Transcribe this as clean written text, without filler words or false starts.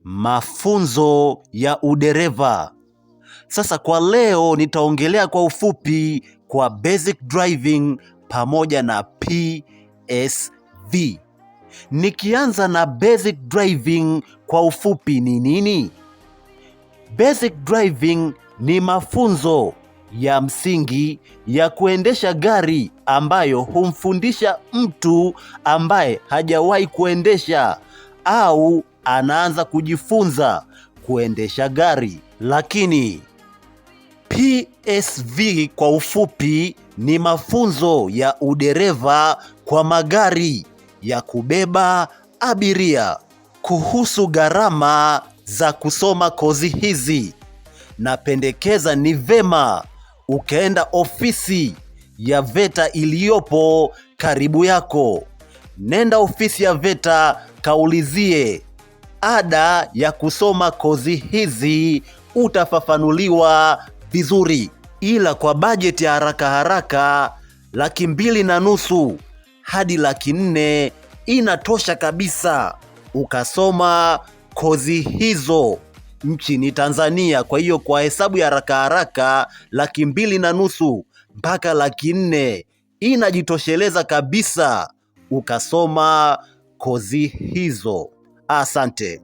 mafunzo ya udereva. Sasa kwa leo nitaongelea kwa ufupi kwa basic driving pamoja na PSV. Nikianza na basic driving kwa ufupi ni nini? Basic driving ni mafunzo ya msingi ya kuendesha gari ambayo humfundisha mtu ambaye hajawahi kuendesha au anaanza kujifunza kuendesha gari. Lakini PSV kwa ufupi ni mafunzo ya udereva kwa magari ya kubeba abiria. Kuhusu gharama za kusoma kozi hizi, napendekeza ni vema ukaenda ofisi ya VETA iliyopo karibu yako. Nenda ofisi ya VETA kaulizie ada ya kusoma kozi hizi, utafafanuliwa vizuri. Ila kwa bajeti ya haraka haraka, 2,500,000 hadi 400,000 inatosha kabisa ukasoma kozi hizo nchini Tanzania. Kwa hiyo kwa hesabu ya haraka haraka, 2,500,000 mpaka 400,000 inajitosheleza kabisa ukasoma kozi hizo. Asante.